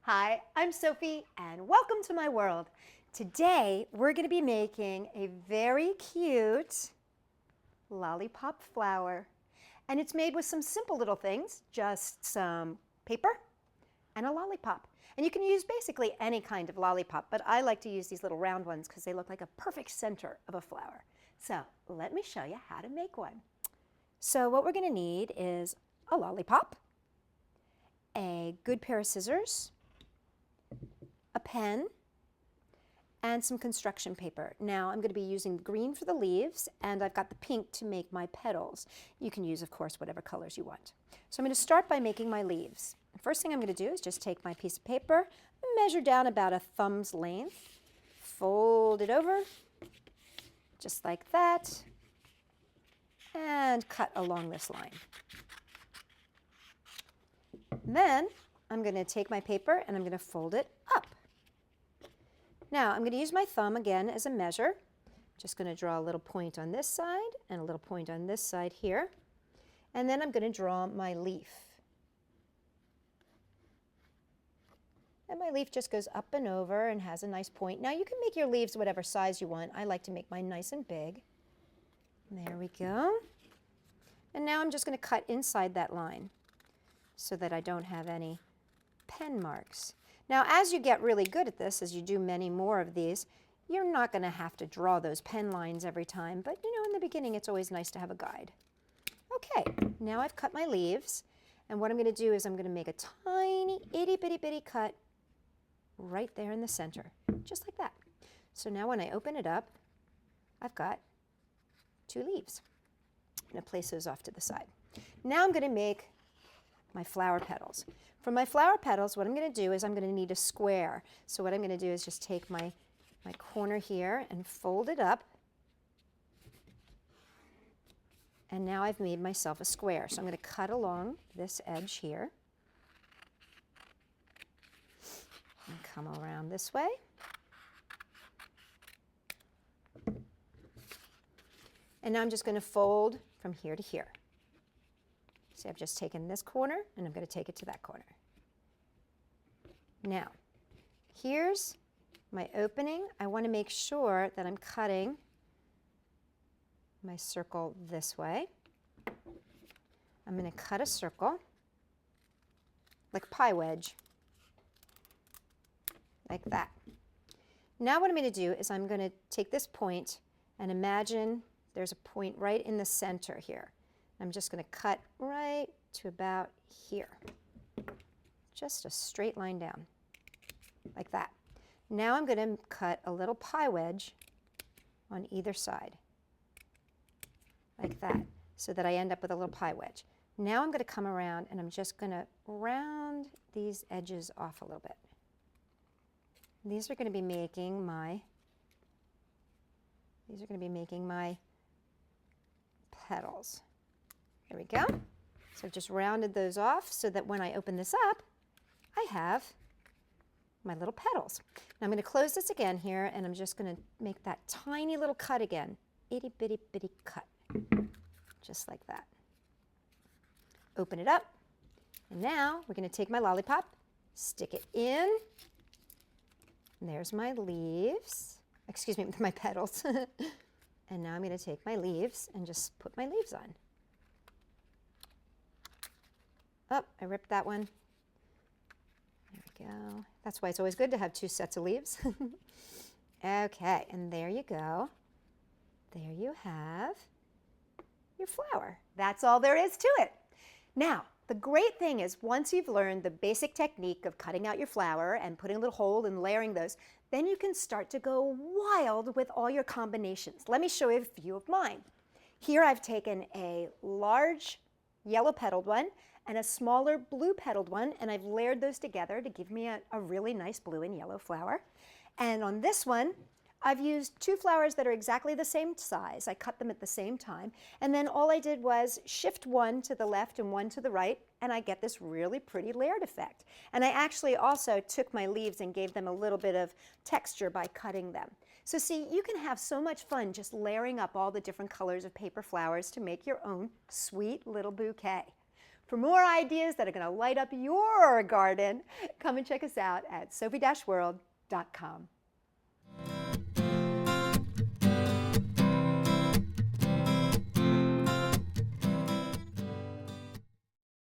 Hi, I'm Sophie and welcome to my world. Today we're going to be making a very cute lollipop flower. And it's made with some simple little things, just some paper and a lollipop. And you can use basically any kind of lollipop, but I like to use these little round ones because they look like a perfect center of a flower. So let me show you how to make one. So what we're going to need is a lollipop, a good pair of scissors, a pen, and some construction paper. Now I'm going to be using the green for the leaves, and I've got the pink to make my petals. You can use, of course, whatever colors you want. So I'm going to start by making my leaves. The first thing I'm going to do is just take my piece of paper, measure down about a thumb's length, fold it over, just like that, and cut along this line. Then I'm going to take my paper and I'm going to fold it up. Now I'm going to use my thumb again as a measure. Just going to draw a little point on this side and a little point on this side here. And then I'm going to draw my leaf. And my leaf just goes up and over and has a nice point. Now you can make your leaves whatever size you want. I like to make mine nice and big. There we go. And now I'm just going to cut inside that line so that I don't have any pen marks. Now as you get really good at this, as you do many more of these, you're not going to have to draw those pen lines every time, but you know, in the beginning it's always nice to have a guide. Okay, now I've cut my leaves, and what I'm going to do is I'm going to make a tiny itty bitty bitty cut right there in the center, just like that. So now when I open it up, I've got two leaves. I'm going to place those off to the side. Now I'm going to make my flower petals. For my flower petals, what I'm going to do is I'm going to need a square. So what I'm going to do is just take my corner here and fold it up. And now I've made myself a square. So I'm going to cut along this edge here. And come around this way. And now I'm just going to fold from here to here. See, I've just taken this corner and I'm going to take it to that corner. Now, here's my opening. I want to make sure that I'm cutting my circle this way. I'm going to cut a circle like a pie wedge, like that. Now what I'm going to do is I'm going to take this point and imagine there's a point right in the center here. I'm just going to cut right to about here. Just a straight line down, like that. Now I'm going to cut a little pie wedge on either side, like that, so that I end up with a little pie wedge. Now I'm going to come around and I'm just going to round these edges off a little bit. These are going to be making my petals. There we go. So I've just rounded those off so that when I open this up, I have my little petals. Now I'm going to close this again here, and I'm just going to make that tiny little cut again. Itty bitty bitty cut. Just like that. Open it up. And now we're going to take my lollipop, stick it in. And there's my leaves. Excuse me, my petals. And now I'm going to take my leaves and just put my leaves on. Oh, I ripped that one. There we go. That's why it's always good to have two sets of leaves. Okay, and there you go. There you have your flower. That's all there is to it. Now, the great thing is once you've learned the basic technique of cutting out your flower and putting a little hole and layering those, then you can start to go wild with all your combinations. Let me show you a few of mine. Here I've taken a large yellow petaled one and a smaller blue petaled one, and I've layered those together to give me a really nice blue and yellow flower. And on this one, I've used two flowers that are exactly the same size. I cut them at the same time, and then all I did was shift one to the left and one to the right, and I get this really pretty layered effect. And I actually also took my leaves and gave them a little bit of texture by cutting them. So see, you can have so much fun just layering up all the different colors of paper flowers to make your own sweet little bouquet. For more ideas that are going to light up your garden, come and check us out at sophie-world.com.